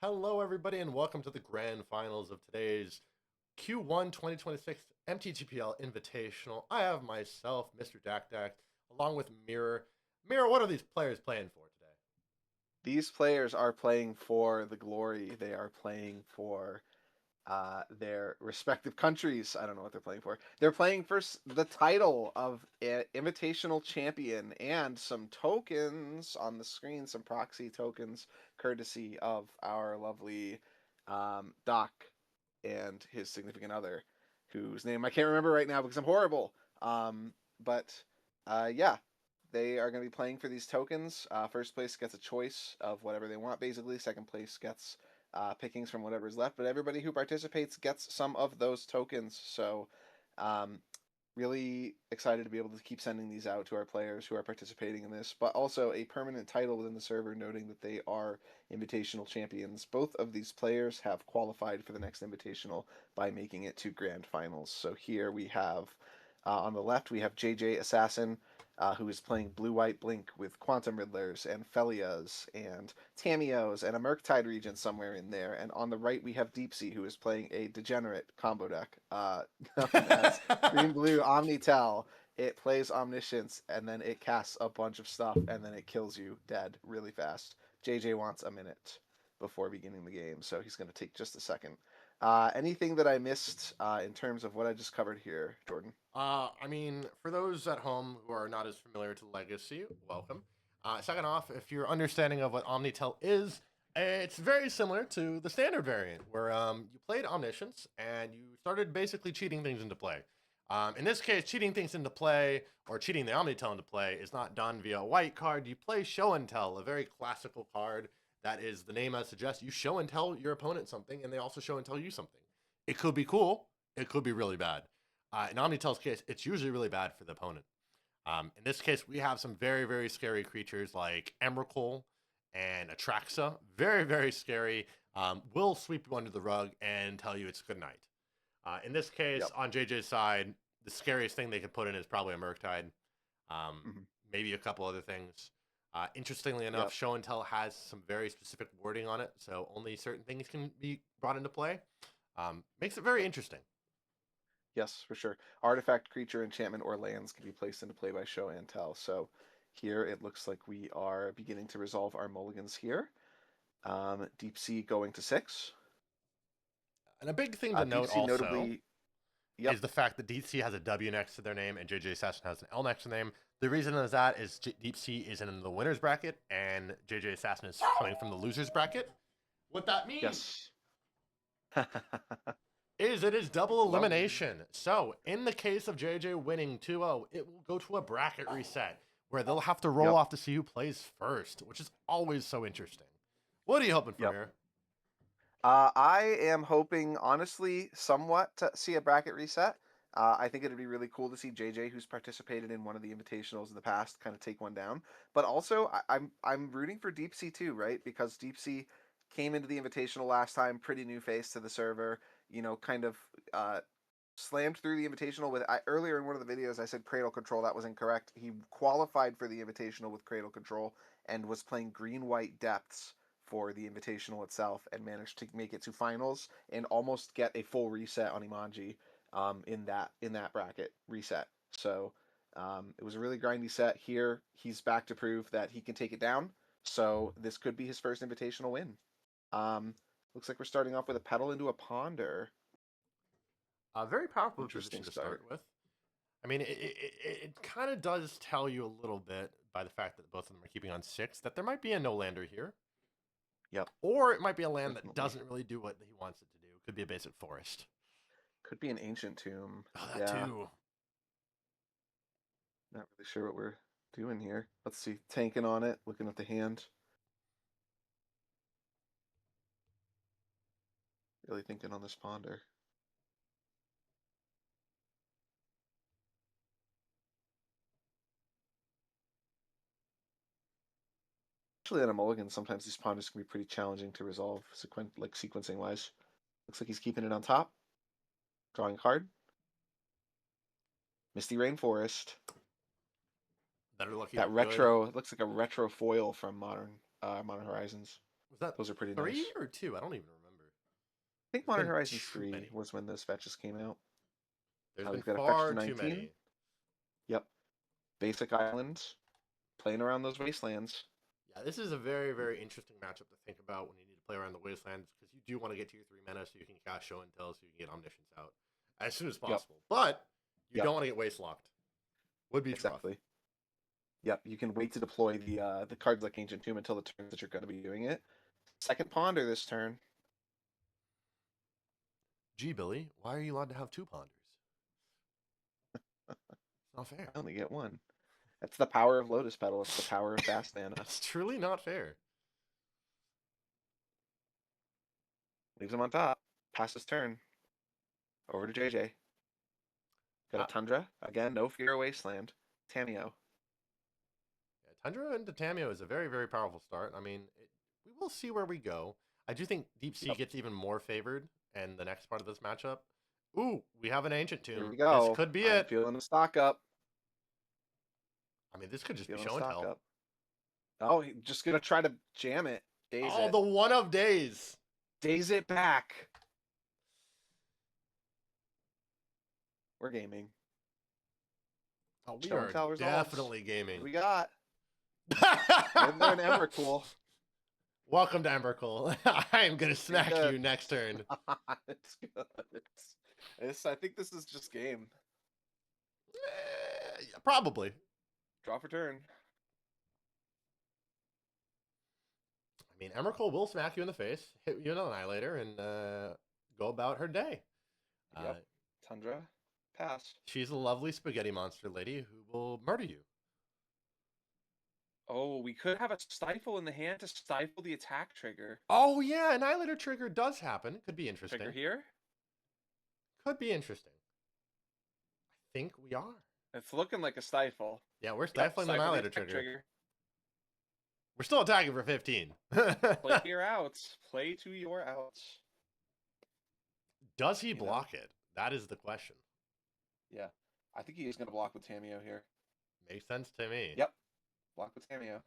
Hello, everybody, and welcome to the grand finals of today's Q1 2026 MTGPL Invitational. I have myself, Mr. Dak Dak, along with Mirror. Mirror, what are these players playing for today? These players are playing for the glory. They are playing for their respective countries. I don't know what they're playing for. They're playing for the title of Invitational Champion and some tokens on the screen, some proxy tokens, courtesy of our lovely Doc and his significant other, whose name I can't remember right now because I'm horrible. But yeah, they are going to be playing for these tokens. First place gets a choice of whatever they want, basically. Second place gets pickings from whatever's left. But everybody who participates gets some of those tokens. So, um, really excited to be able to keep sending these out to our players who are participating in this, but also a permanent title within the server, noting that they are invitational champions. Both of these players have qualified for the next invitational by making it to grand finals. So here we have, on the left, we have JJ Assassin, who is playing Blue White Blink with Quantum Riddlers and Felias and Tamios and a Murktide Regent somewhere in there. And on the right, we have DeepC, who is playing a degenerate combo deck known as Green Blue Omni-Tell. It plays Omniscience, and then it casts a bunch of stuff, and then it kills you dead really fast. JJ wants a minute before beginning the game, so he's going to take just a second. Anything that I missed in terms of what I just covered here, Jordan? For those at home who are not as familiar to Legacy, welcome. Second off, if your understanding of what Omni-Tell is, it's very similar to the standard variant, where you played Omniscience and you started basically cheating things into play. In this case, cheating things into play, or cheating the Omni-Tell into play, is not done via a white card. You play Show and Tell, a very classical card that is the name as suggests. You show and tell your opponent something, and they also show and tell you something. It could be cool, it could be really bad. In Omni-Tell's case, it's usually really bad for the opponent. In this case, we have some very, very scary creatures like Emrakul and Atraxa. Very, very scary. Will sweep you under the rug and tell you it's good night. In this case, Yep. on JJ's side, the scariest thing they could put in is probably a Murktide. Um, Mm-hmm. Maybe a couple other things. Interestingly enough, Yep. Show and Tell has some very specific wording on it, so only certain things can be brought into play. Makes it very Yep. interesting. Yes, for sure. Artifact, creature, enchantment, or lands can be placed into play by show and tell. So here it looks like we are beginning to resolve our mulligans here. Deep Sea going to 6. And a big thing to Deep note Sea also notably, yep, is the fact that DeepC has a W next to their name and JJ Assassin has an L next to their name. The reason is that is DeepC is in the winner's bracket and JJ Assassin is coming from the loser's bracket. What that means yes. is it is double Lovely. elimination. So, in the case of JJ winning 2-0, it will go to a bracket reset where they'll have to roll Yep, off to see who plays first, which is always so interesting. What are you hoping for yep. here? I am hoping, honestly, somewhat to see a bracket reset. I think it'd be really cool to see JJ, who's participated in one of the invitationals in the past, kind of take one down. But also, I'm rooting for Deep Sea too, right? Because Deep Sea came into the invitational last time, pretty new face to the server. Kind of uh, slammed through the invitational with. Earlier in one of the videos, I said Cradle Control. That was incorrect. He qualified for the invitational with Cradle Control and was playing Green White Depths for the invitational itself and managed to make it to finals and almost get a full reset on Imanji in that bracket reset. So it was a really grindy set. Here he's back to prove that he can take it down. So this could be his first invitational win. Um, Looks like we're starting off with a pedal into a ponder. A very powerful Interesting position to start start. with. I mean, it kind of does tell you a little bit by the fact that both of them are keeping on 6 that there might be a no lander here. Yep, Or it might be a land that definitely. doesn't really do what he wants it to do. It could be a basic forest. Could be an ancient tomb. Oh, that Yeah, too. not really sure what we're doing here. Let's see. Tanking on it, looking at the hand. Really thinking on this ponder. Actually, on a mulligan, sometimes these ponders can be pretty challenging to resolve, sequencing wise. Looks like he's keeping it on top. Drawing card. Misty Rainforest. Better lucky That than good. retro. It looks like a retro foil from Modern Horizons. Was that Those are pretty 3 nice. or 2? I don't even remember. I think There's Modern been Horizons too 3 many. was when those fetches came out. There's been We've got a fetch to far too 19. many. Yep. Basic islands. Playing around those wastelands. Yeah, this is a very, very interesting matchup to think about when you need to play around the wastelands because you do want to get to your 3 mana so you can cast Show and Tell so you can get Omniscience out as soon as possible. But you don't want to get waste locked. Would be exactly. rough. Yep, you can wait to deploy the cards like Ancient Tomb until the turn that you're going to be doing it. Second Ponder this turn. Gee, Billy, why are you allowed to have 2 ponders? It's not fair. I only get 1. That's the power of Lotus Petal. It's the power of fast mana. It's truly not fair. Leaves him on top. Passes turn. Over to JJ. Got a Tundra. Again, no fear of Wasteland. Tameo. Yeah, Tundra into Tameo is a very, very powerful start. I mean, we will see where we go. I do think DeepC gets even more favored in the next part of this matchup. Ooh, we have an Ancient Tomb. Here we go. This could be I'm it. feeling the stock up. I mean, this could just Feeling be Show and Tell. up. Oh, he's just going to try to jam it. Daze it. The one of days. Daze it back. We're gaming. Oh, we are definitely gaming. What we got? They're an Emrakul. Welcome to Emrakul. I am going to smack you next turn. It's good. I think this is just game. Yeah, probably. Draw for turn. I mean, Emrakul will smack you in the face, hit you an Annihilator, and go about her day. Yep. Tundra. Pass. She's a lovely spaghetti monster lady who will murder you. Oh, we could have a Stifle in the hand to stifle the attack trigger. Oh, yeah, Annihilator trigger does happen. Could be interesting. Trigger here? Could be interesting. I think we are. It's looking like a Stifle. Yeah, we're stifling the Annihilator trigger. We're still attacking for 15. Play to your outs. Play to your outs. Does he block it? That is the question. Yeah. I think he is going to block with Tameo here. Makes sense to me. Yep. Block with Tameo.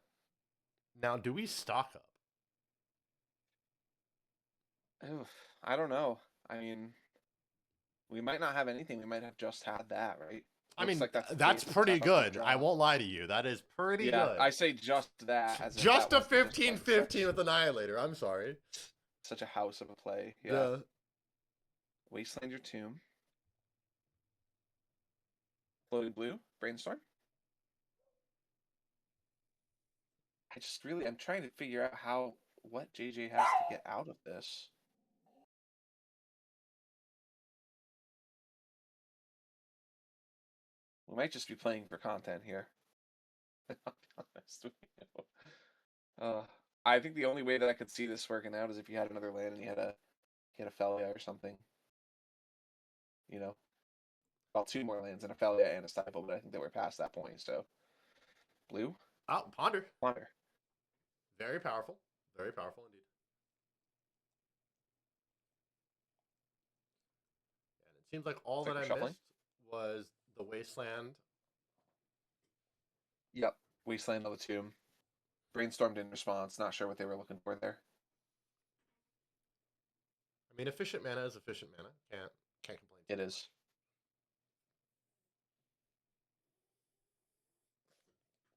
Now, do we stock up? Oof, I don't know. I mean, we might not have anything. We might have just had that, right? I mean, like that's pretty good. I won't lie to you. That is pretty good. I say just that. As just a 15-15 with Annihilator. I'm sorry. Such a house of a play. Yeah. Wasteland your Tomb. Floating Blue. Brainstorm. I'm trying to figure out what JJ has to get out of this. We might just be playing for content here. I'll be honest with you. I think the only way that I could see this working out is if you had another land and you had a Felia or something. You know, well, 2 more lands and a Felia and a Stifle, but I think that we're past that point. So, blue. Oh, Ponder. Ponder. Very powerful. Very powerful indeed. And it seems like all that I missed was the Wasteland. Yep. Wasteland on the Tomb. Brainstormed in response. Not sure what they were looking for there. I mean, efficient mana is efficient mana. Can't complain. It is.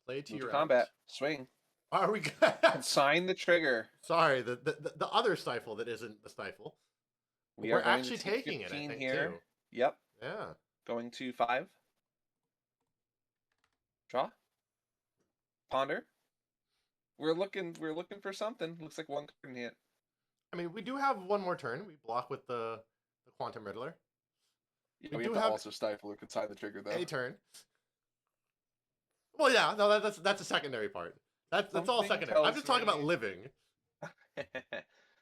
Play to your combat. Swing. Are we Sign the trigger? Sorry, the other Stifle that isn't the Stifle. We're actually taking it, I think, here. Too. Yep. Yeah. Going to 5. Draw. Ponder. We're looking for something. Looks like 1 card in hit. I mean, we do have 1 more turn. We block with the Quantum Riddler. Yeah, we have to also Stifle or could sign the trigger though. A turn. Well, yeah, no, that's a secondary part. That's all secondary. I'm just talking about living.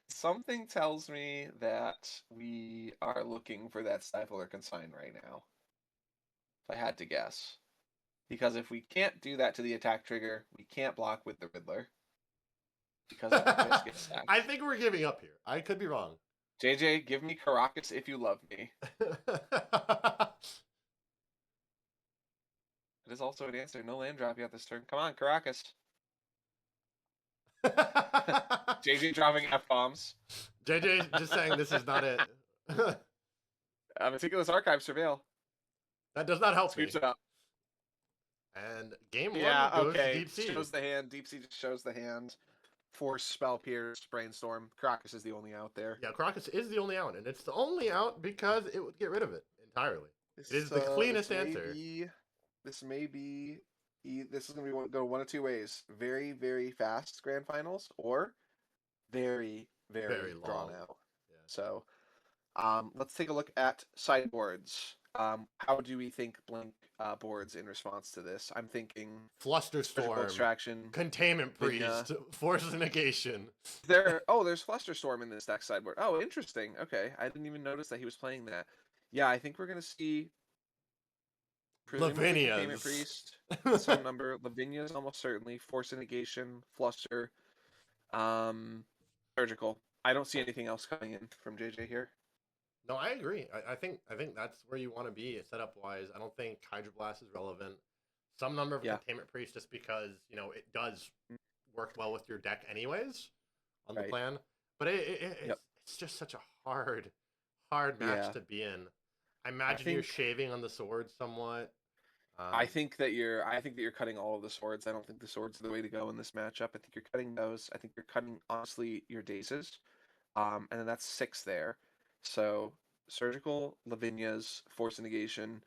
Something tells me that we are looking for that Stifle or Consign right now. If I had to guess. Because if we can't do that to the attack trigger, we can't block with the Riddler. Because it just gets sacked. I think we're giving up here. I could be wrong. JJ, give me Caracas if you love me. It is also an answer. No land drop yet this turn. Come on, Caracas. JJ dropping F-bombs. JJ just saying this is not it. Meticulous Archive Surveil. That does not help me. Sweeps it up. And game Yeah, one goes okay. to DeepC. Shows the hand. DeepC just shows the hand. Force, Spell, Pierce, Brainstorm. Crocus is the only out there. Yeah, Crocus is the only out, and it's the only out because it would get rid of it entirely. It is the cleanest answer. This may be. This is going to go one of two ways: very, very fast grand finals, or very, very drawn long. out. Yeah. So, let's take a look at sideboards. How do we think Blink boards in response to this? I'm thinking Flusterstorm, Extraction, Containment Priest, Force Negation. There's Flusterstorm in this deck sideboard. Oh, interesting. Okay, I didn't even notice that he was playing that. Yeah, I think we're gonna see Containment Priest, some number. Lavinia's almost certainly. Force Negation, Fluster, Surgical. I don't see anything else coming in from JJ here. No, I agree. I think that's where you want to be setup wise. I don't think Hydroblast is relevant. Some number of Containment Priest just because it does work well with your deck anyways on the plan. But it's just such a hard match to be in. I imagine you're shaving on the swords somewhat. I think that you're cutting all of the swords. I don't think the swords are the way to go in this matchup. I think you're cutting those. I think you're cutting honestly your Dazes. And then that's 6 there. So Surgical, Lavinia's, Force Negation,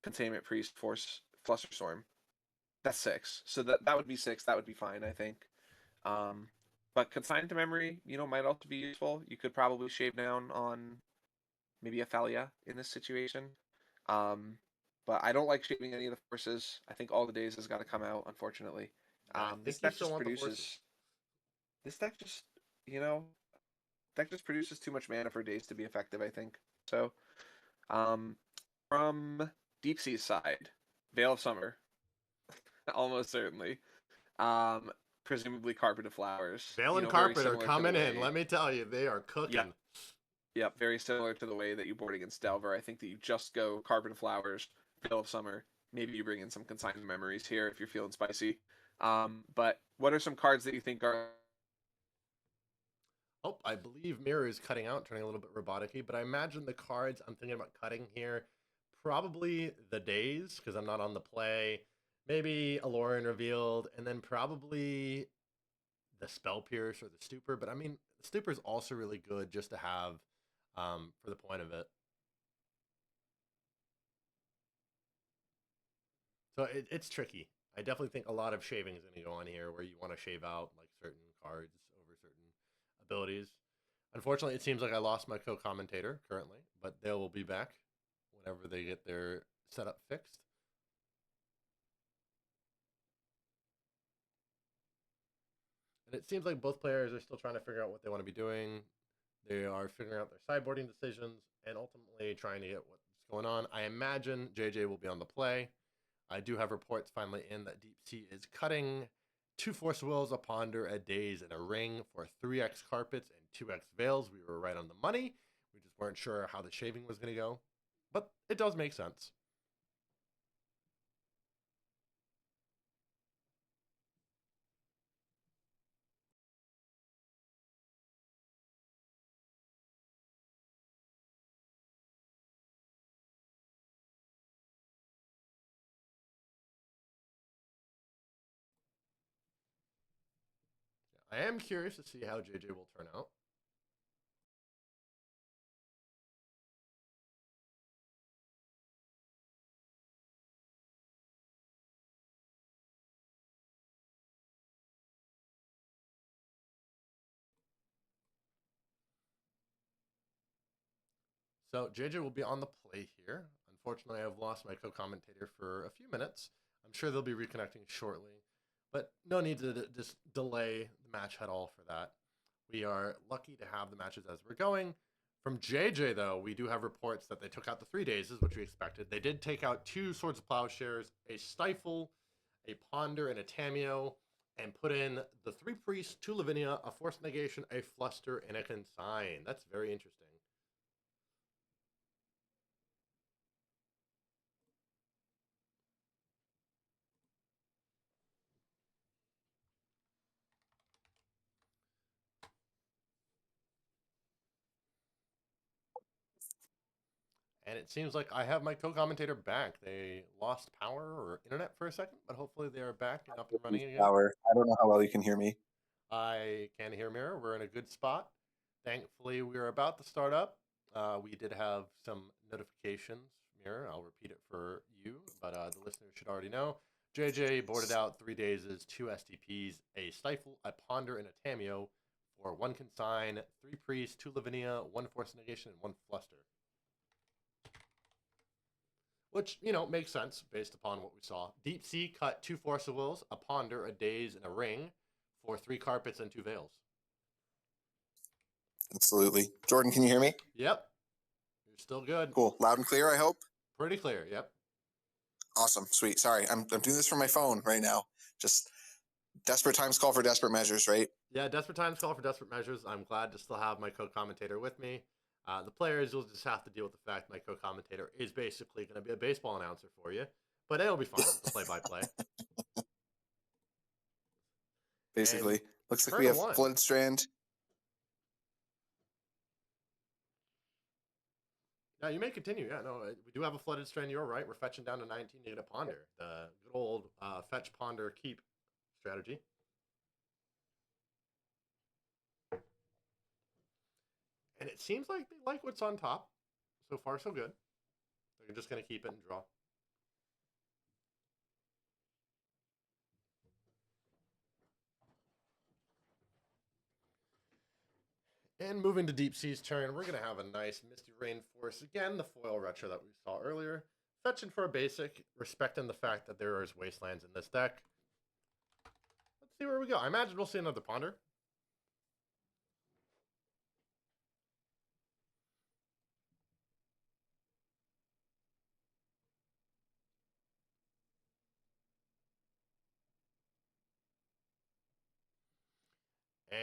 Containment Priest, Force, Flusterstorm. That's 6. So that would be 6. That would be fine, I think. But Consigned to Memory, might also be useful. You could probably shave down on maybe a Thalia in this situation. But I don't like shaving any of the forces. I think all the days has got to come out, unfortunately. This deck just produces. This deck just, deck just produces too much mana for days to be effective, I think. So, from DeepC's side, Veil of Summer, almost certainly. Presumably Carpet of Flowers. Veil and Carpet are coming in. Let me tell you, they are cooking. Yep, very similar to the way that you board against Delver. I think that you just go Carpet of Flowers, Veil of Summer. Maybe you bring in some Consigned Memories here if you're feeling spicy. But what are some cards that you think are... Oh, I believe Mirror is cutting out, turning a little bit robotic-y, but I imagine the cards I'm thinking about cutting here, probably the Days, because I'm not on the play, maybe Aloran Revealed, and then probably the Spell Pierce or the Stupor. But I mean, the Stupor is also really good just to have for the point of it. So it's tricky. I definitely think a lot of shaving is going to go on here, where you want to shave out like certain cards over certain abilities. Unfortunately, it seems like I lost my co-commentator currently, but they will be back whenever they get their setup fixed. And it seems like both players are still trying to figure out what they want to be doing. They are figuring out their sideboarding decisions and ultimately trying to get what's going on. I imagine JJ will be on the play. I do have reports finally in that DeepC is cutting 2 Force Wills, a Ponder, a Daze, and a Ring for 3x Carpets and 2x Veils. We were right on the money. We just weren't sure how the shaving was going to go. But it does make sense. I am curious to see how JJ will turn out. So JJ will be on the play here. Unfortunately, I've lost my co-commentator for a few minutes. I'm sure they'll be reconnecting shortly, but no need to just delay the match at all for that. We are lucky to have the matches as we're going. From JJ, though, we do have reports that they took out the 3 Dazes, which we expected. They did take out 2 Swords of Plowshares, a Stifle, a Ponder, and a Tameo, and put in the 3 Priests, 2 Lavinia, a Force Negation, a Fluster, and a Consign. That's very interesting. And it seems like I have my co-commentator back. They lost power or internet for a second, but hopefully they are back and up and running again. Power. I don't know how well you can hear me. I can hear Mirror. We're in a good spot. Thankfully, we are about to start up. We did have some notifications, Mirror. I'll repeat it for you, but the listeners should already know. JJ boarded out 3 days as 2 STPs, a Stifle, a Ponder, and a Tameo for 1 Consign, 3 Priest, 2 Lavinia, 1 Force Negation, and 1 Fluster. Which, makes sense based upon what we saw. DeepC cut 2 Force of Wills, a Ponder, a Daze, and a Ring for 3 Carpets and 2 Veils. Absolutely. Jordan, can you hear me? Yep. You're still good. Cool. Loud and clear, I hope? Pretty clear, yep. Awesome. Sweet. Sorry, I'm doing this from my phone right now. Just desperate times call for desperate measures, right? Yeah, desperate times call for desperate measures. I'm glad to still have my co-commentator with me. The players will just have to deal with the fact my co-commentator is basically going to be a baseball announcer for you. But it'll be fine, the play-by-play. Basically. And looks like we have 1. Flooded Strand. Yeah, you may continue. Yeah, no, we do have a Flooded Strand. You're right. We're fetching down to 19 to get a Ponder. The good old fetch, ponder, keep strategy. And it seems like they like what's on top. So far, so good. They're just going to keep it and draw. And moving to DeepC's turn, we're going to have a nice Misty Rainforest. Again, the foil retro that we saw earlier. Fetching for a basic, respecting the fact that there is Wastelands in this deck. Let's see where we go. I imagine we'll see another Ponder.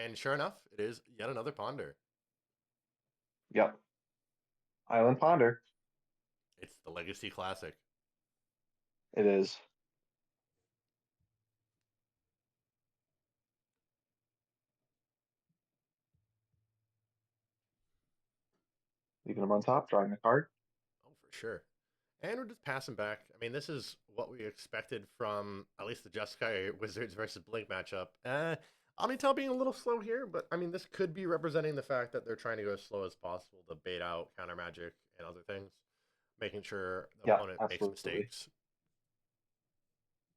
And sure enough, it is yet another Ponder. Yep. Island Ponder. It's the Legacy Classic. It is. Leaving them on top, drawing a card. Oh, for sure. And we're just passing back. I mean, this is what we expected from at least the Jeskai Wizards versus Blink matchup. Omni-Tell being a little slow here, but I mean, this could be representing the fact that they're trying to go as slow as possible to bait out counter magic and other things, making sure the opponent makes mistakes.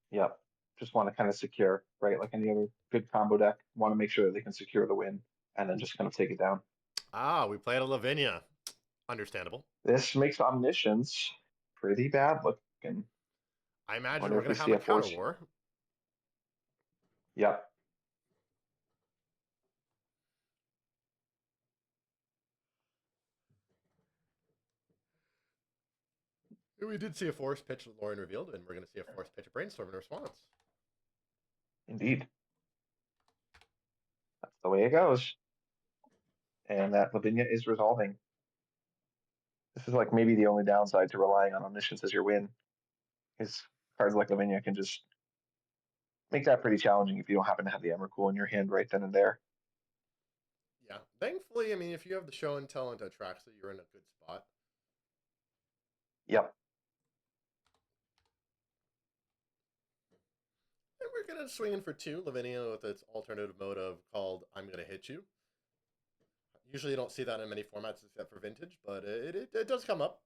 Yep. Just want to kind of secure, right? Like any other good combo deck, want to make sure that they can secure the win and then just kind of take it down. We played a Lavinia. Understandable. This makes Omniscience pretty bad looking. I imagine we're going to have a counter war. Yep. We did see a force pitch that Lauren revealed, and we're going to see a force pitch of Brainstorm in response. Indeed. That's the way it goes. And that Lavinia is resolving. This is like maybe the only downside to relying on Omniscience as your win. Is cards like Lavinia can just make that pretty challenging if you don't happen to have the Emrakul in your hand right then and there. Yeah. Thankfully, I mean, if you have the show and tell into Atraxa, you're in a good spot. Yep. And we're going to swing in for 2. Lavinia with its alternative mode of called I'm going to hit you. Usually you don't see that in many formats except for Vintage, but it does come up.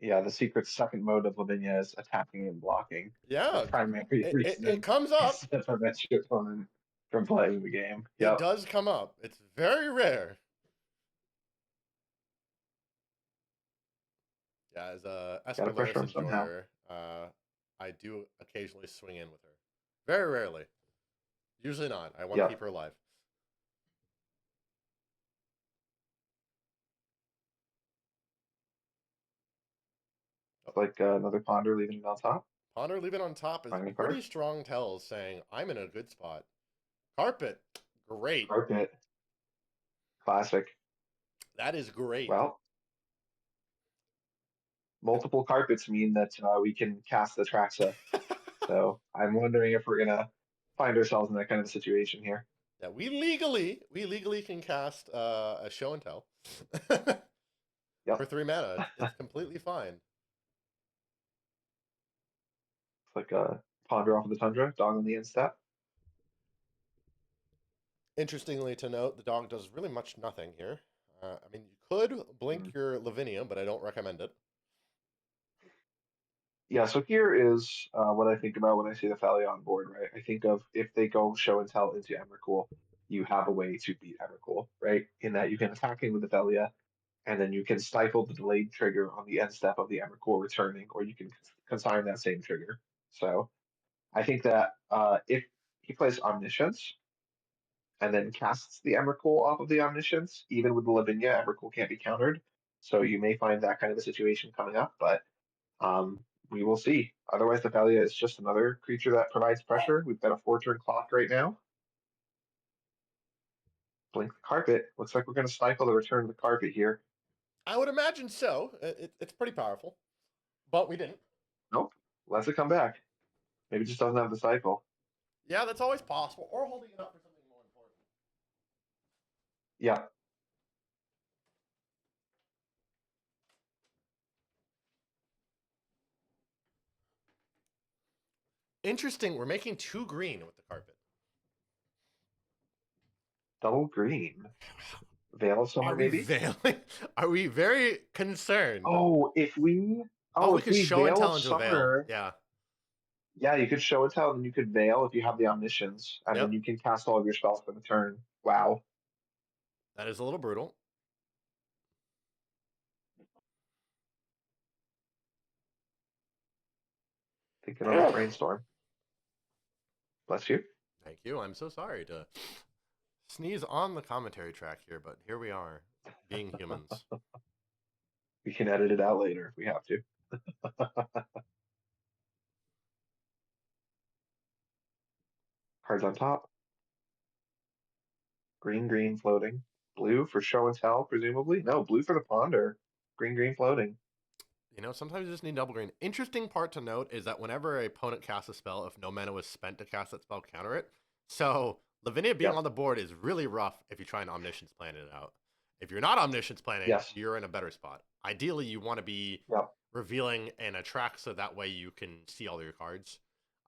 Yeah, the secret second mode of Lavinia is attacking and blocking. Yeah. The primary reason it comes up. to prevent your opponent from playing the game. It does come up. It's very rare. Yeah, as a Esper enjoyer, I do occasionally swing in with her. Very rarely. Usually not. I want to keep her alive. Like another Ponder leaving it on top. Ponder leaving on top is pretty strong tells saying, I'm in a good spot. Carpet. Great. Carpet. Classic. That is great. Well, multiple carpets mean that we can cast the Atraxa. So I'm wondering if we're going to find ourselves in that kind of situation here. Yeah, we legally can cast a show and tell Yep. for 3 mana. It's completely fine. It's like a Ponder off of the Tundra, dog on the end step. Interestingly to note, the dog does really much nothing here. I mean, you could blink Mm. your Lavinia, but I don't recommend it. Yeah, so here is what I think about when I see the Thalia on board, right? I think of if they go show and tell into Emrakul, you have a way to beat Emrakul, right? In that you can attack in with the Thalia, and then you can stifle the delayed trigger on the end step of the Emrakul returning, or you can consign that same trigger. So I think that if he plays Omniscience and then casts the Emrakul off of the Omniscience, even with the Lavinia, Emrakul can't be countered. So you may find that kind of a situation coming up, but um, we will see. Otherwise, the Thalia is just another creature that provides pressure. We've got a 4-turn clock right now. Blink the carpet. Looks like we're going to stifle the return of the carpet here. I would imagine so. It's pretty powerful, but we didn't. Nope. Lets it come back. Maybe it just doesn't have the cycle. Yeah, that's always possible. Or holding it up for something more important. Yeah. Interesting. We're making 2 green with the carpet. Double green. Veil of Summer, Are we maybe? veiling? Are we very concerned? Oh, if we we if could we show and Veil tell of into a veil. Summer, Yeah. yeah, you could show and tell, and you could Veil if you have the Omniscience, and then Yep. you can cast all of your spells for the turn. Wow. That is a little brutal. Thinking on the brainstorm. Bless you. Thank you. I'm so sorry to sneeze on the commentary track here, but here we are, being humans. We can edit it out later if we have to. Cards on top. Green, green, floating. Blue for show and tell, presumably. No, blue for the ponder. Green, green, floating. You know, sometimes you just need double green. Interesting part to note is that whenever a opponent casts a spell, if no mana was spent to cast that spell, counter it. So Lavinia being Yep. on the board is really rough if you try and Omniscience plan it out. If you're not Omniscience planning, Yes. you're in a better spot. Ideally, you want to be revealing and attract so that way you can see all your cards.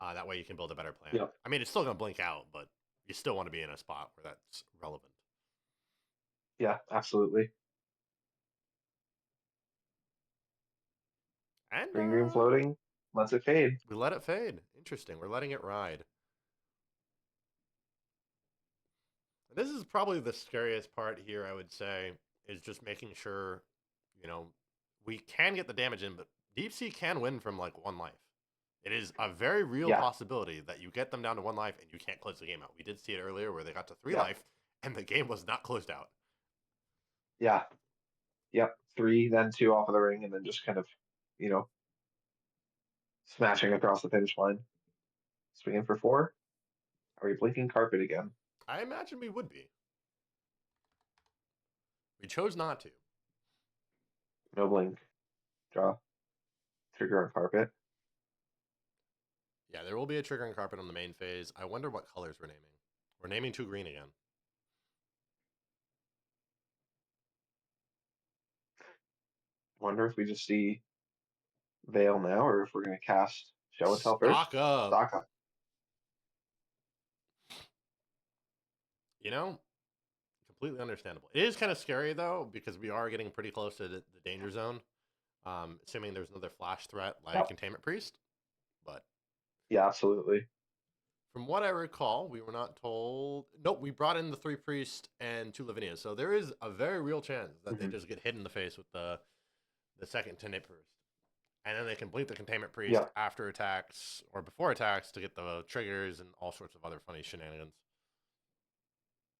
That way you can build a better plan. Yep. I mean, it's still going to blink out, but you still want to be in a spot where that's relevant. Yeah, absolutely. And green, green, floating. Lets it fade. We let it fade. Interesting. We're letting it ride. This is probably the scariest part here, I would say, is just making sure, you know, we can get the damage in, but DeepC can win from like 1 life. It is a very real possibility that you get them down to 1 life and you can't close the game out. We did see it earlier where they got to 3 life and the game was not closed out. Yeah. Yep. 3, then 2 off of the ring, and then just kind of, you know, smashing across the finish line. Swinging for 4. Are we blinking carpet again? I imagine we would be. We chose not to. No blink. Draw. Trigger on carpet. Yeah, there will be a trigger on carpet on the main phase. I wonder what colors we're naming. We're naming 2 green again. Wonder if we just see Veil now, or if we're going to cast Show and Tell first. Stock up. Stock up. You know, completely understandable. It is kind of scary, though, because we are getting pretty close to the danger zone. Assuming there's another flash threat like Containment Priest. But yeah, absolutely. From what I recall, we were not told. Nope, we brought in the 3 Priest and 2 Lavinia. So there is a very real chance that they just get hit in the face with the second Containment Priest. And then they can blink the Containment Priest after attacks or before attacks to get the triggers and all sorts of other funny shenanigans.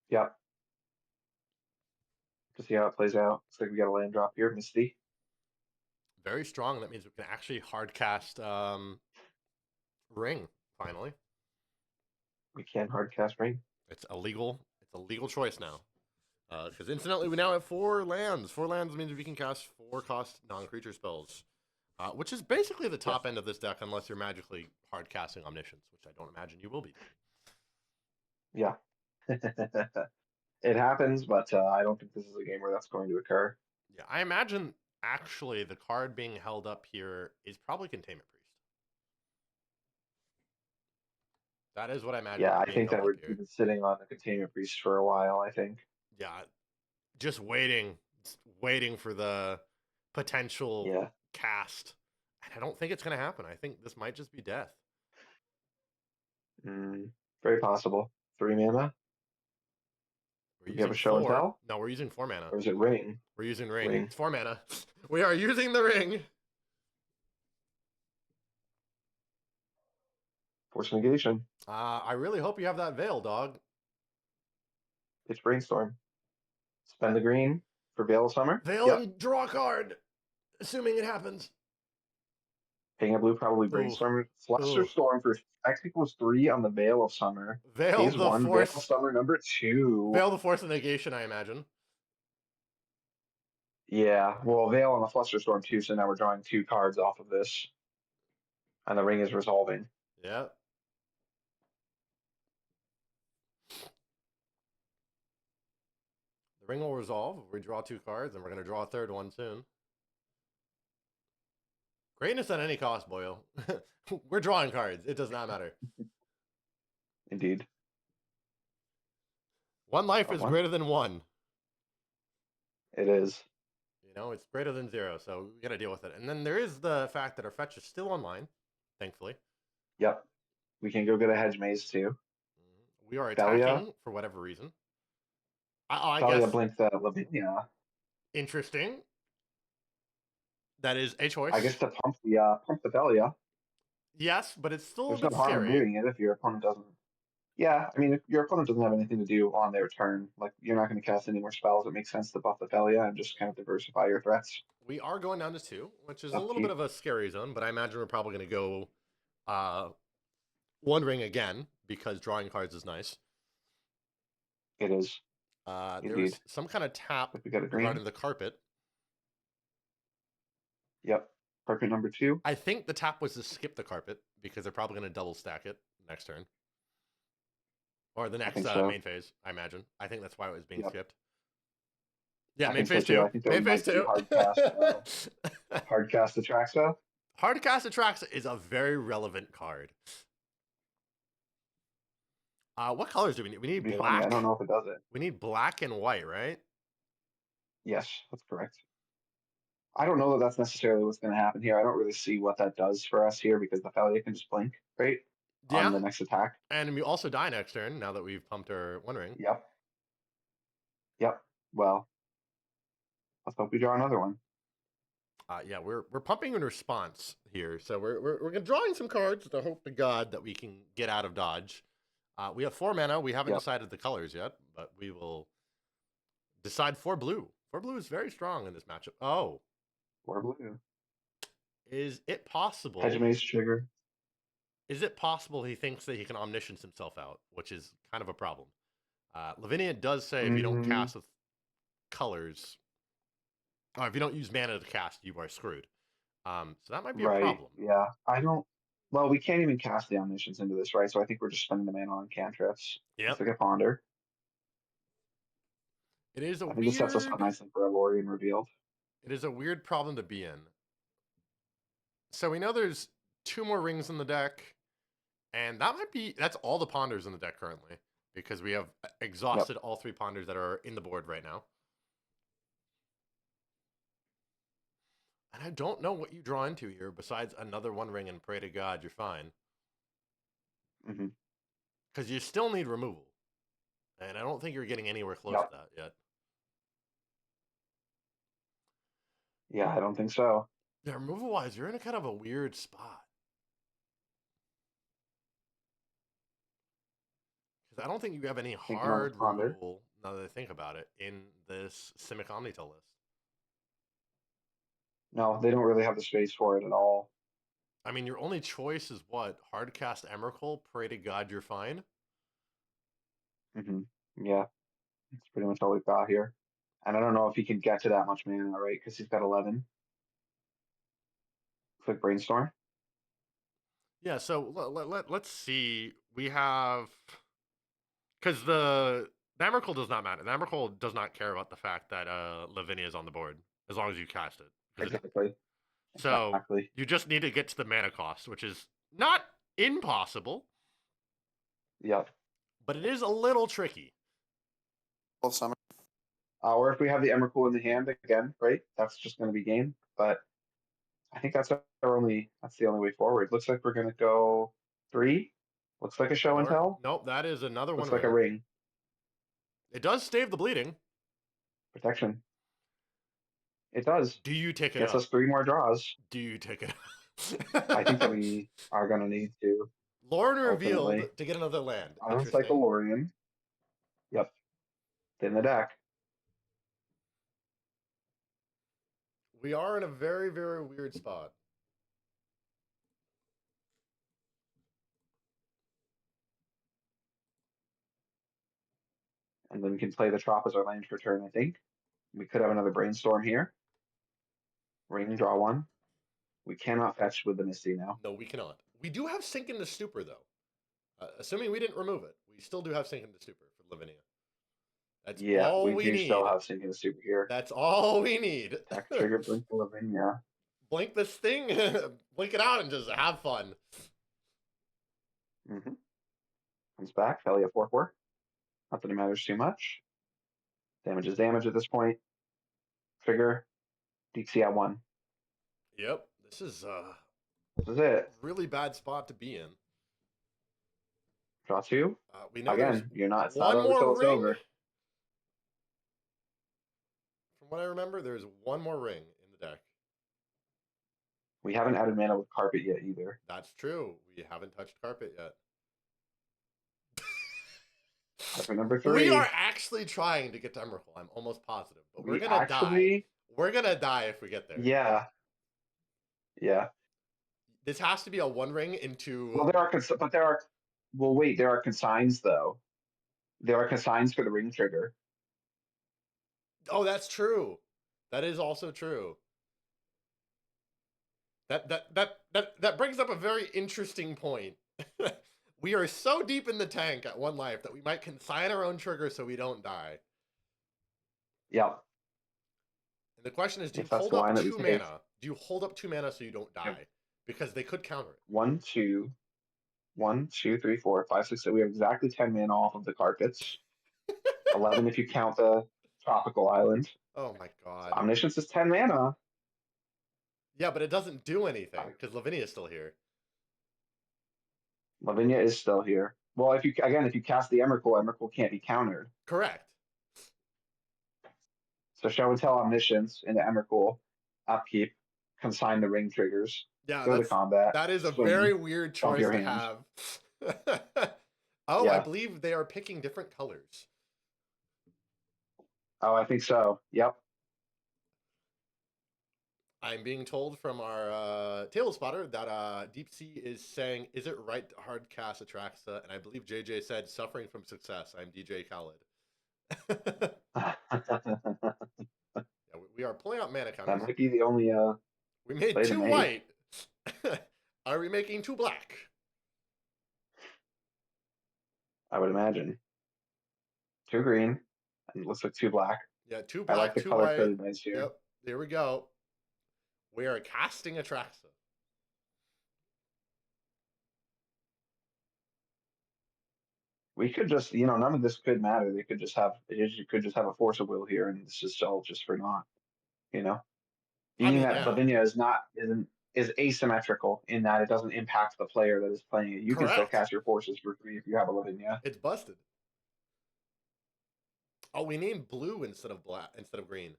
Yeah. To see how it plays out. Looks like we got a land drop here, Misty. Very strong. That means we can actually hard cast Ring, finally. We can hard cast Ring. It's a legal choice now. Because incidentally, we now have 4 lands. 4 lands means we can cast 4 cost non-creature spells. Which is basically the top end of this deck, unless you're magically hard casting Omniscience, which I don't imagine you will be. Yeah. It happens, but I don't think this is a game where that's going to occur. Yeah, I imagine actually the card being held up here is probably Containment Priest. That is what I imagine Yeah, I being think held that up we've here. been sitting on the Containment Priest for a while, I think. Yeah, just waiting for the potential Yeah. cast. And I don't think it's going to happen. I think this might just be death. Very possible. 3 mana? We're Do we have a using show and 4. tell? No, we're using 4 mana. Or is it ring? We're using ring. Ring. It's 4 mana. We are using the ring. Force negation. I really hope you have that veil, dog. It's brainstorm. Spend the green for Veil of Summer. Veil Yep. and draw a card, assuming it happens. Paying a blue, probably Ooh. brainstorm. Fluster Ooh. Storm for X equals 3 on the Veil of Summer. Veil Phase the 1, Veil of Force. Summer number 2. Veil the Force of Negation, I imagine. Yeah, well, Veil on the Fluster Storm too, so now we're drawing 2 cards off of this. And the ring is resolving. Yeah. The ring will resolve. We draw 2 cards, and we're going to draw a third one soon. Greatness at any cost, Boyle. We're drawing cards. It does not matter. Indeed. 1 life is greater than 1. It is. You know, it's greater than 0, so we got to deal with it. And then there is the fact that our fetch is still online, thankfully. Yep. We can go get a hedge maze too. We are attacking for whatever reason. I guess. Blinked Lavinia. Interesting. That is a choice. I guess to pump the Thalia. Yes, but it's still There's a bit no harm in scary. doing it if your opponent doesn't. Yeah, I mean, if your opponent doesn't have anything to do on their turn, like you're not going to cast any more spells, it makes sense to buff the Thalia and just kind of diversify your threats. We are going down to 2, which is a Up little to bit you. of a scary zone, but I imagine we're probably going to go 1 ring again because drawing cards is nice. It is. There's some kind of tap we got a green. regarding the carpet. Yep. Carpet number 2. I think the tap was to skip the carpet because they're probably going to double stack it next turn. Or the next main phase, I imagine. I think that's why it was being skipped. Yeah, main phase 2. I think that main phase 2. Hard cast Atraxa. Hard cast Atraxa is a very relevant card. What colors do we need? We need black. Funny. I don't know if it does it. We need black and white, right? Yes, that's correct. I don't know that that's necessarily what's going to happen here. I don't really see what that does for us here because the Thalia can just blink, right? Yeah. On the next attack. And we also die next turn now that we've pumped our 1 ring. Yep. Well, let's hope we draw another one. Yeah, we're pumping in response here. So we're drawing some cards to hope to God that we can get out of dodge. We have 4 mana. We haven't decided the colors yet, but we will decide 4 blue. 4 blue is very strong in this matchup. Oh. 4 blue. Is it possible? Hedge maze trigger. Is it possible he thinks that he can omniscience himself out, which is kind of a problem? Lavinia does say if you don't cast with colors, or if you don't use mana to cast, you are screwed. So that might be a problem. Yeah, I don't. Well, we can't even cast the omniscience into this, right? So I think we're just spending the mana on cantrips. Yeah. Let's look at Ponder. It is a I think this sets us up nicely for Elorian revealed. It is a weird problem to be in. So we know there's 2 more rings in the deck, and that's all the Ponders in the deck currently, because we have exhausted all 3 Ponders that are in the board right now. And I don't know what you draw into here besides another 1 ring and pray to God you're fine. Because you still need removal. And I don't think you're getting anywhere close to that yet. Yeah, I don't think so. Yeah, removal-wise, you're in a kind of a weird spot. Because I don't think you have any hard removal, now that I think about it, in this Simic Omni-Tell list. No, they don't really have the space for it at all. I mean, your only choice is what? Hardcast Emrakul, pray to God you're fine? Yeah, that's pretty much all we've got here. And I don't know if he can get to that much mana, right? Because he's got 11. Click Brainstorm. Yeah, so let's see. We have because the Emrakul does not matter. The Emrakul does not care about the fact that Lavinia is on the board as long as you cast it. Exactly. So Exactly. you just need to get to the mana cost, which is not impossible, Yep. but it is a little tricky. Well, summer. Or if we have the Emrakul in the hand again, right? That's just going to be game. But I think that's the only way forward. Looks like we're going to go 3. Looks like a show and tell. Nope, that is another Looks one. like a ring. It does stave the bleeding. Protection. It does. Do you take it Gets up? us 3 more draws. Do you take it up? I think that we are going to need to. Lorne ultimately. revealed to get another land. Uncyclorian. Yep. In the deck. We are in a very, very weird spot. And then we can play the Trop as our land for turn, I think. We could have another Brainstorm here. Ring, draw 1. We cannot fetch with the Misty now. No, we cannot. We do have Sink into Stupor, though. Assuming we didn't remove it, we still do have Sink into Stupor for Lavinia. That's all we need. Still have Sink into Stupor here. That's all we need. Attack trigger, blink for Lavinia. Blink this thing, blink it out, and just have fun. Mm-hmm. Comes back, Valley at 4/4. Not that it matters too much. Damage is damage at this point. Trigger, DeepC at 1. Yep, this is it. Really bad spot to be in. Draw 2. We know again, you're not. It's one not over more till it's ring. over. From what I remember, there's one more ring in the deck. We haven't added mana with Carpet yet either. That's true. We haven't touched Carpet yet. Carpet number 3. We are actually trying to get to Emrakul. I'm almost positive, but we're gonna die. We're gonna die if we get there. Yeah. Yeah. This has to be a 1 ring into. Well, there are. Well, wait. There are consigns though. There are consigns for the ring trigger. Oh, that's true. That is also true. That brings up a very interesting point. We are so deep in the tank at 1 life that we might consign our own trigger so we don't die. Yep. And the question is, do you hold up 2 mana? Do you hold up 2 mana so you don't die? Yep. Because they could counter it. 1, 2, 1, 2, 3, 4, 5, 6. So we have exactly 10 mana off of the carpets. 11 if you count the tropical island. Oh my god. So Omniscience is 10 mana. Yeah, but it doesn't do anything because Lavinia is still here. Lavinia is still here. Well, if you cast the Emrakul can't be countered. Correct. So show and tell Omniscience into Emrakul, upkeep, consign the ring triggers. Yeah, go to combat. That is a very weird choice to have. Oh, yeah. I believe they are picking different colors. Oh, I think so. Yep. I'm being told from our table spotter that DeepC is saying, "Is it right to hard cast Atraxa?" And I believe JJ said, "Suffering from success." I'm DJ Khaled. Yeah, we are pulling out mana counters. That might be the only. We made 2 white. Are we making 2 black? I would imagine. 2 green. And it looks like 2 black. Yeah, 2 black. I like the 2 color white. coded nice here. Yep. There we go. We are casting Atraxa. We could just, none of this could matter. They could just have, you could just have a force of will here, and it's just all just for naught. Being that Lavinia is asymmetrical in that it doesn't impact the player that is playing it. You can still cast your forces for free if you have a Lavinia. It's busted. Oh, we named blue instead of green.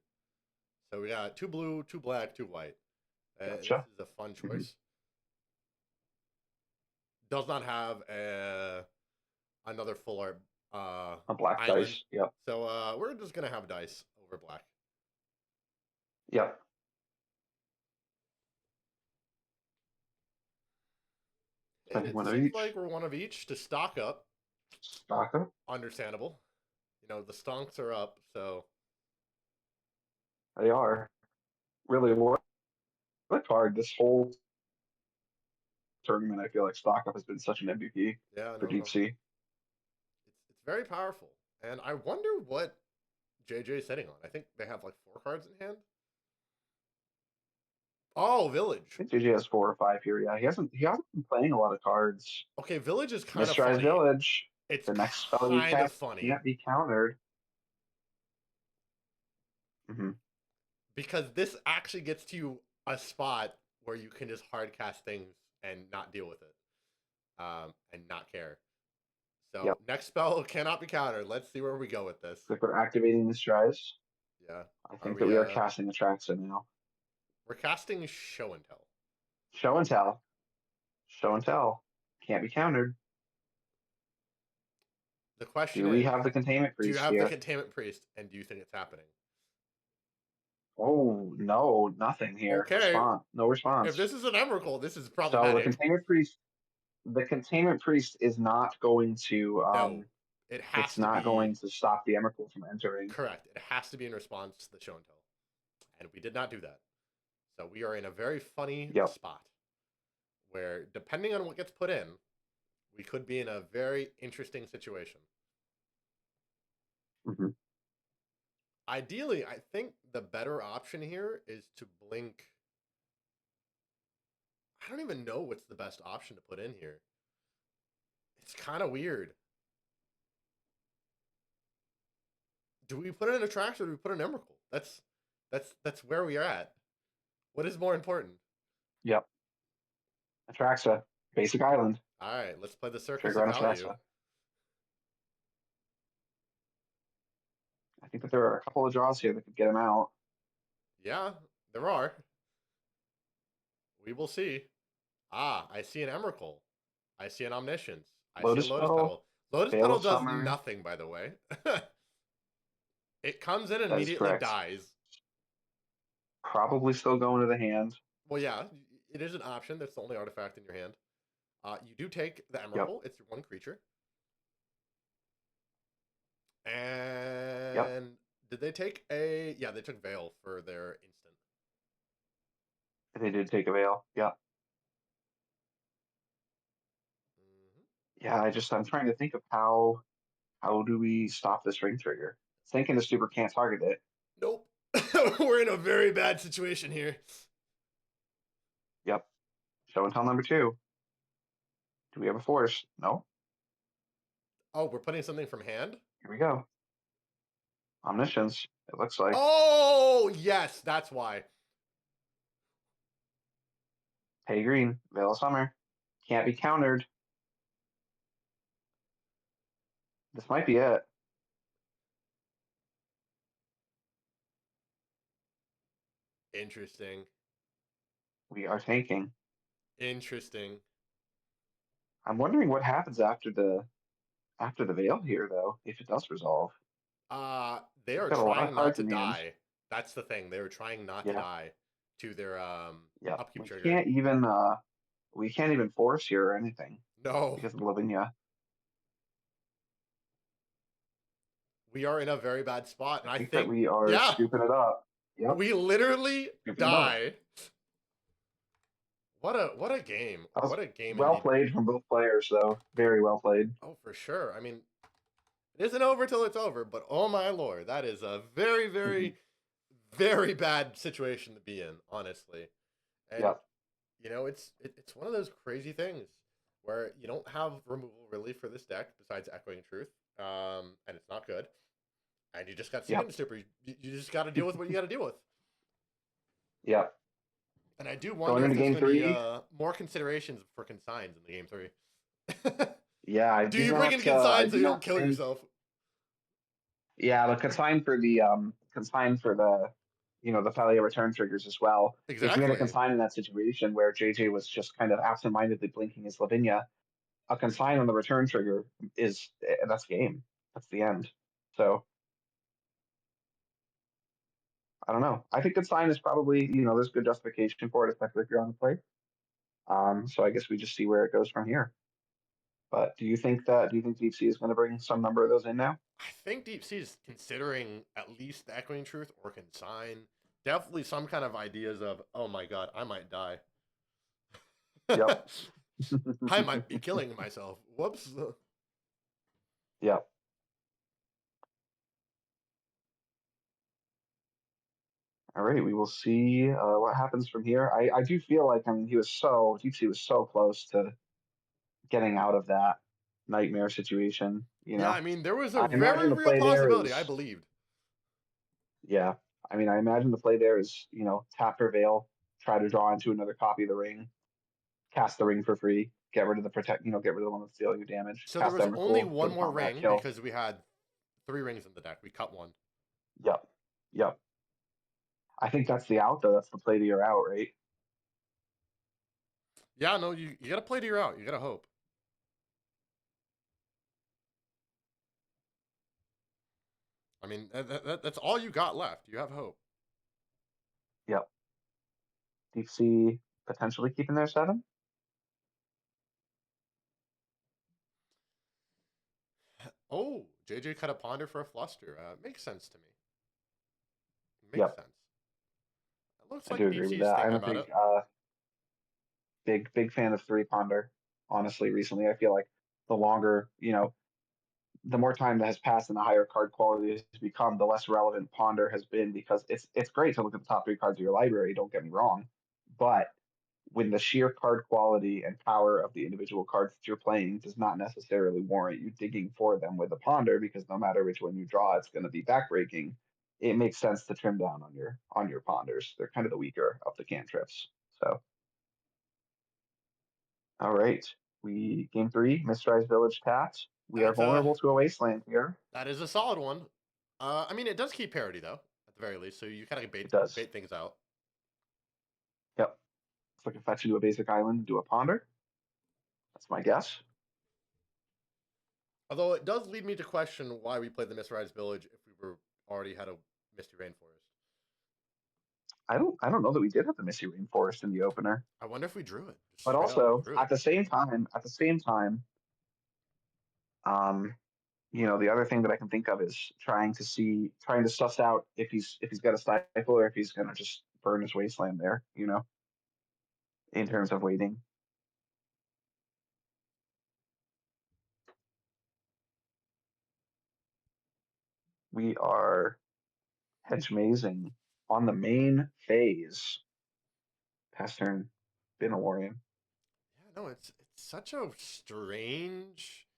So we got 2 blue, 2 black, 2 white. Gotcha. This is a fun choice. Does not have another full art a black island. Dice. Yep. So we're just gonna have dice over black. Yep. And it seems like we're 1 of each to stock up. Stock up. Understandable. The stonks are up, so they are. Really worked hard this whole tournament. I feel like stock up has been such an MVP for DeepC. It's very powerful. And I wonder what JJ is sitting on. I think they have like 4 cards in hand. Oh, Village. I think JJ has 4 or 5 here. Yeah, he hasn't been playing a lot of cards. Okay, Village is kind of Mysterized funny. Village. It's The next spell you kind of cast funny can't be countered. because this actually gets to you a spot where you can just hard cast things and not deal with it, and not care. So Yep. next spell cannot be countered. Let's see where we go with this. If we're activating Mysterized, Yeah, I think that we are casting Atraxa now. we're casting Show and Tell. Show and Tell. Show and Tell. Can't be countered. The question Do is, we have the Containment do you Priest have here? the Containment Priest, and do you think it's happening? Oh, no, nothing here. Okay. No response. If this is an Emrakul, this is So problematic. the Containment Priest is not going to No, it has it's to not be going to stop the Emrakul from entering. correct. It has to be in response to the Show and Tell, and we did not do that. So we are in a very funny spot where, depending on what gets put in, we could be in a very interesting situation. Ideally, I think the better option here is to blink. I don't even know what's the best option to put in here. It's kind of weird. Do we put in a Trax or do we put an Emrakul? That's where we are at. What is more important? Yep. Atraxa. Basic Island. All right, let's play the Circus Trigger on of Value. Atraxa. I think that there are a couple of draws here that could get him out. Yeah, there are. We will see. Ah, I see an Emrakul. I see an Omniscience. I see a Lotus Petal. Lotus Petal does nothing, by the way. It comes in and immediately dies. Probably still going to the hand. Well, yeah, it is an option. That's the only artifact in your hand. You do take the Emrakul. It's your 1 creature. And did they take a... Yeah, they took Veil for their instant. They did take a Veil, yeah. Yeah, I'm trying to think of how do we stop this ring trigger? Thinking the Super can't target it. Nope. We're in a very bad situation here. Yep. Show and Tell number 2. Do we have a force? No. Oh, we're putting something from hand? Here we go. Omniscience, it looks like. Oh, yes, that's why. Hey, green, Veil of Summer. Can't be countered. This might be it. Interesting. We are tanking. Interesting. I'm wondering what happens after the Veil here, though, if it does resolve. They are trying not to die. That's the thing. They were trying not to die to their upkeep trigger. We can't even force here or anything. No. Because of Lavinia. We are in a very bad spot, and I think that we are scooping it up. Yep. We literally die. What a game. What a game. Well played from both players, though. Very well played. Oh, for sure. I mean, it isn't over till it's over, but oh my lord, that is a very, very, very bad situation to be in, honestly. And you know, it's one of those crazy things where you don't have removal really for this deck besides Echoing Truth, and it's not good. And you just got Second Super. You just got to deal with what you got to deal with. Yeah. And I do wonder if there's going to be more considerations for consigns in the game 3. Yeah. Do you bring in consigns so you don't kill yourself? Yeah, the consign for the the Thalia return triggers as well. Exactly. If we had a consign in that situation where JJ was just kind of absentmindedly blinking his Lavinia, a consign on the return trigger that's game. That's the end. So I don't know. I think consign is probably, there's good justification for it, especially if you're on the play. So I guess we just see where it goes from here. But do you think DeepC is going to bring some number of those in now? I think DeepC is considering at least the Echoing Truth or consign. Definitely some kind of ideas of, oh my god, I might die. Yep. I might be killing myself. Whoops. Yeah. All right, we will see what happens from here. I do feel like, I mean, DeepC was so close to getting out of that nightmare situation, you Yeah, know? I mean, there was a I imagine very the real play there possibility. I is, believed. yeah. I mean, I imagine the play there is, tap her veil, try to draw into another copy of the ring, cast the ring for free, get rid of the get rid of the one that's dealing you damage, So there cast was only Emrakul, go one to more combat, ring kill. because we had 3 rings in the deck. We cut one. Yep. Yep. I think that's the out though. That's the play to your out, right? Yeah, no, you gotta play to your out. You gotta hope. I mean, that's all you got left. You have hope. Yep. DeepC potentially keeping their 7. Oh, JJ cut a ponder for a fluster. Makes sense to me. Makes Yep. sense. It looks I like do agree with DeepC's that. thinking I'm a about it. big fan of 3 ponder. Honestly, recently I feel like the longer, the more time that has passed and the higher card quality has become, the less relevant ponder has been, because it's great to look at the top 3 cards of your library, don't get me wrong, but when the sheer card quality and power of the individual cards that you're playing does not necessarily warrant you digging for them with a ponder, because no matter which one you draw, it's going to be backbreaking. It makes sense to trim down on your ponders. They're kind of the weaker of the cantrips. So, all right, we game 3, Mistrise Village tapped. We are vulnerable to a wasteland here. That is a solid one. I mean, it does keep parity though, at the very least. So you kind of It does. bait things out. Yep. It's like a fetch into a basic island and do a ponder. That's my guess. Although it does lead me to question why we played the Mistrise Village if we were already had a Misty Rainforest. I don't know that we did have the Misty Rainforest in the opener. I wonder if we drew it. Just But straight up also drew it. at the same time, the other thing that I can think of is trying to suss out if he's got a stifle or if he's gonna just burn his wasteland there, in terms of waiting. We are hedge mazing on the main phase. Past turn, been a warrior. Yeah, no, it's such a strange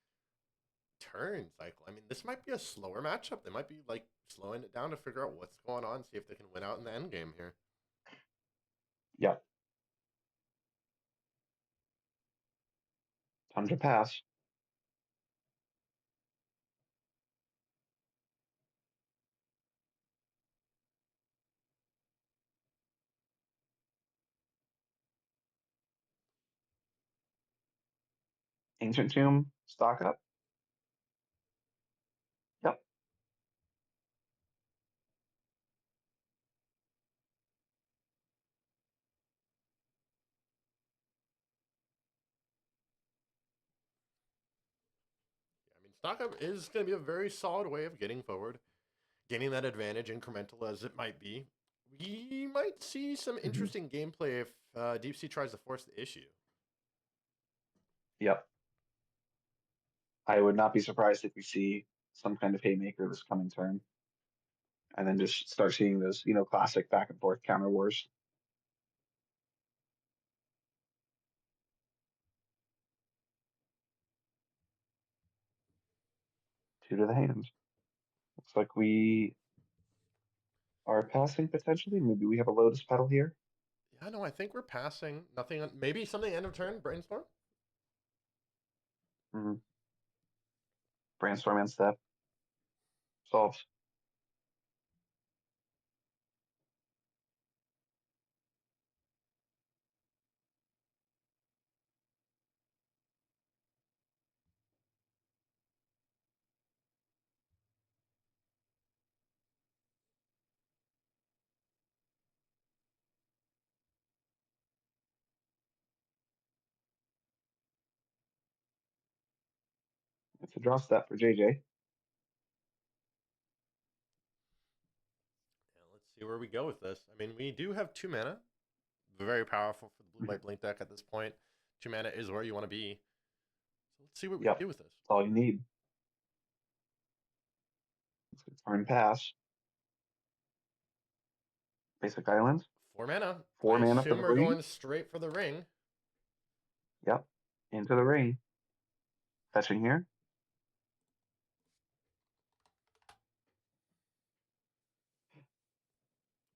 turn cycle. I mean, this might be a slower matchup. They might be like slowing it down to figure out what's going on, see if they can win out in the end game here. Yeah. Time to pass. Ancient Tomb, stock up. Yep. I mean, stock up is going to be a very solid way of getting forward, gaining that advantage, incremental as it might be. We might see some interesting gameplay if DeepC tries to force the issue. Yep. I would not be surprised if we see some kind of haymaker this coming turn, and then just start seeing those, classic back and forth counter wars. 2 to the hand. Looks like we are passing potentially. Maybe we have a Lotus Petal here. Yeah, no, I think we're passing. Nothing. Maybe something end of turn. Brainstorm. Mm-hmm. Brainstorm and step. Solves. It's a draw step for JJ. Yeah, let's see where we go with this. I mean, we do have 2 mana. Very powerful for the blue-white blink deck at this point. 2 mana is where you want to be. So let's see what we can do with this. That's all you need. It's a turn pass. Basic island. 4 mana. 4 I mana for assume the we're ring. going straight for the ring. Yep. Into the ring. Fetching here.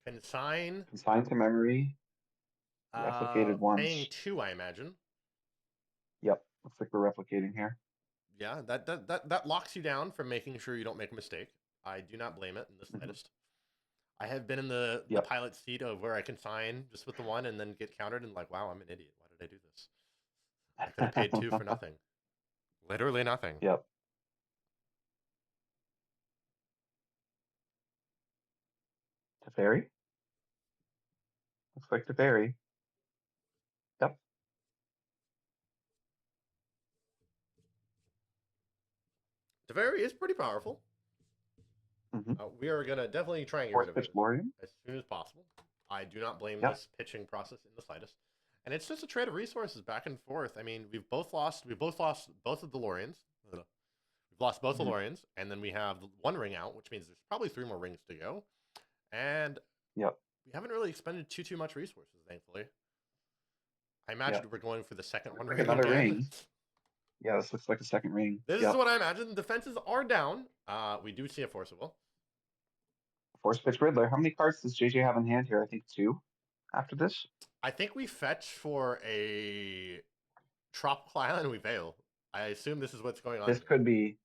Consign. Consigned to memory. Replicated Paying once. 2, I imagine. Yep. Looks like we're replicating here. Yeah, that locks you down from making sure you don't make a mistake. I do not blame it in the slightest. I have been in the pilot seat of where I consign just with the 1 and then get countered and like, wow, I'm an idiot. Why did I do this? I could have paid 2 for nothing. Literally nothing. Yep. Teferi. Looks like Teferi. Yep. Teferi is pretty powerful. Mm-hmm. We are going to definitely try and get Force rid of pitch it Lorian. as soon as possible. I do not blame this pitching process in the slightest. And it's just a trade of resources back and forth. I mean, we've both lost both of the Lorians. We've lost both the Lorians, and then we have 1 ring out, which means there's probably 3 more rings to go. And we haven't really expended too much resources, thankfully. I imagine we're going for the second one. Like another ring. Yeah, this looks like a second ring. This is what I imagine. Defenses are down. We do see a Force of Will. Force pitch Riddler. How many cards does JJ have in hand here? I think 2 after this. I think we fetch for a Tropical Island and we Veil. I assume this is what's going on. This could be,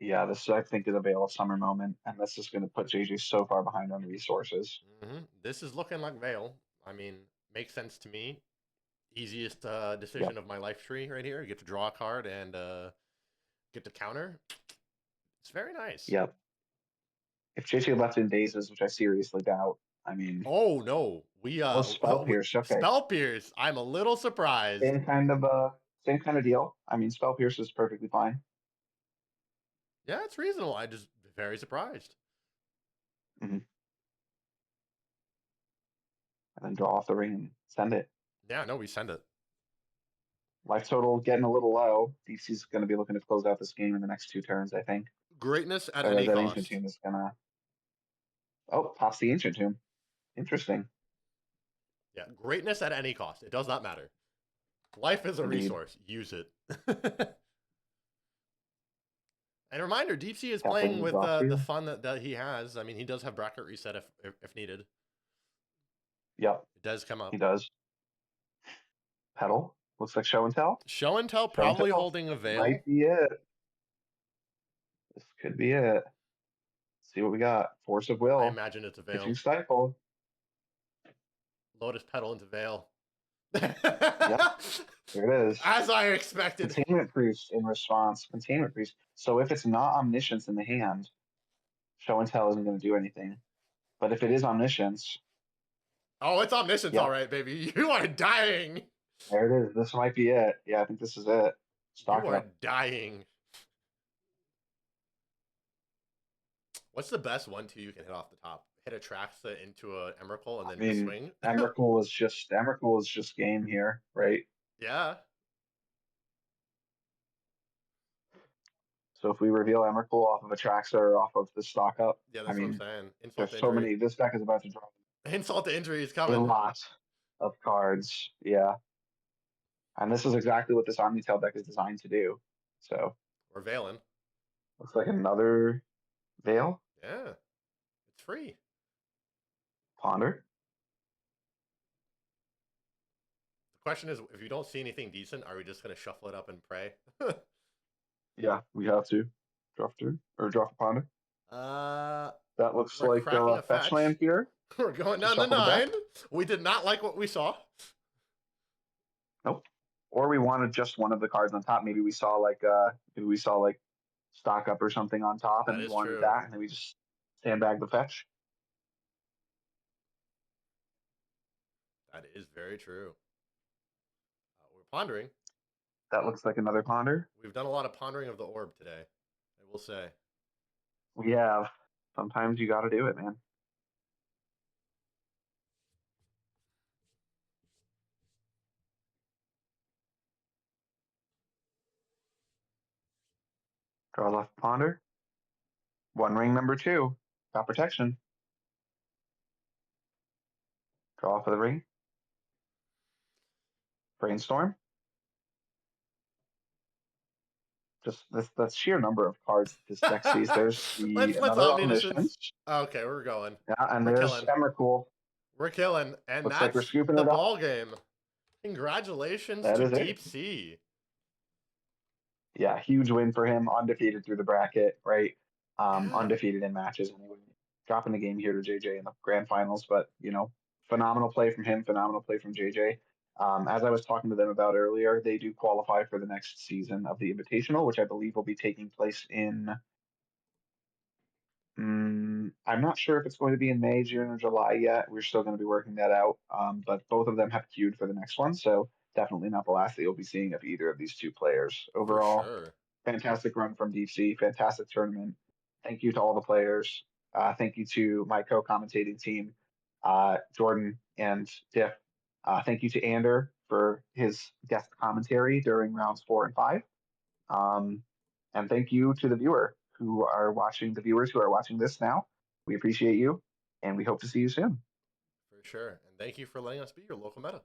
this I think is a Veil of Summer moment, and this is going to put JJ so far behind on resources. This is looking like Veil. I mean, makes sense to me. Easiest decision of my life tree right here. You get to draw a card and get to counter. It's very nice. Yep. If JJ left in Dazes, which I seriously doubt, I mean. Oh no, we Spell Pierce. Okay. Spell Pierce. I'm a little surprised. Same kind of deal. I mean, Spell Pierce is perfectly fine. Yeah, it's reasonable. I just very surprised. And then draw off the ring and send it. Yeah, no, we send it. Life total getting a little low. DeepC's going to be looking to close out this game in the next 2 turns, I think. Greatness at any cost. Ancient Tomb is gonna. Oh, pops the Ancient Tomb. Interesting. Yeah, greatness at any cost. It does not matter. Life is a resource. Use it. And a reminder, DeepC is playing with the fun that he has. I mean, he does have bracket reset if needed. Yep. It does come up. He does. Pedal. Looks like Show and Tell. Show and Tell probably holding a Veil. Might be it. This could be it. Let's see what we got. Force of Will. I imagine it's a Veil. Pitching Stifle. Lotus Petal into Veil. Yep. There it is. As I expected. Containment Priest in response. Containment Priest. So if it's not Omniscience in the hand, Show and Tell isn't going to do anything. But if it is Omniscience. Oh, it's Omniscience, all right, baby. You are dying. There it is. This might be it. Yeah, I think this is it. You are dying. What's the best 1-2 you can hit off the top? Hit a Traxa into a Emrakul and then swing? Emrakul is just game here, right? Yeah. So if we reveal Emrakul off of a Traxa or off of the stock up, yeah, that's what I'm saying. Insult there's so many. This deck is about to draw. Insult to injury is coming. A lot of cards, yeah. And this is exactly what this Omni-Tell deck is designed to do. So we're veiling. Looks like another Veil. Yeah, it's free. Ponder. The question is, if you don't see anything decent, are we just going to shuffle it up and pray? Yeah, we have to. Draw for Ponder. That looks like fetch land here. We're going down to 9. We did not like what we saw. Nope. Or we wanted just one of the cards on top. Maybe we saw like stock up or something on top, and we wanted that, and then we just sandbag the fetch. That is very true. We're pondering. That looks like another ponder. We've done a lot of pondering of the orb today, I will say. We have. Sometimes you got to do it, man. Draw left ponder. 1 ring number 2. Got protection. Draw for the ring. Brainstorm. Just the sheer number of cards this deck sees. There's let's another omniscience. Omniscience. Okay, we're going. Yeah, and We're there's killing. Emrakul. We're killing, and Looks like we're that's scooping the it up. ball game. Congratulations That to is it. DeepC. Yeah, huge win for him. Undefeated through the bracket, right? Yeah. Undefeated in matches anyway. Dropping the game here to JJ in the grand finals, but phenomenal play from him. Phenomenal play from JJ. As I was talking to them about earlier, they do qualify for the next season of the Invitational, which I believe will be taking place in. I'm not sure if it's going to be in May, June, or July yet. We're still going to be working that out. But both of them have queued for the next one, so definitely not the last that you'll be seeing of either of these two players. For Overall, sure. fantastic run from DeepC, fantastic tournament. Thank you to all the players. Thank you to my co-commentating team, Jordan and Diff. Thank you to Ander for his guest commentary during rounds 4 and 5. And thank you to the viewers who are watching this now. We appreciate you, and we hope to see you soon. For sure. And thank you for letting us be your local meta.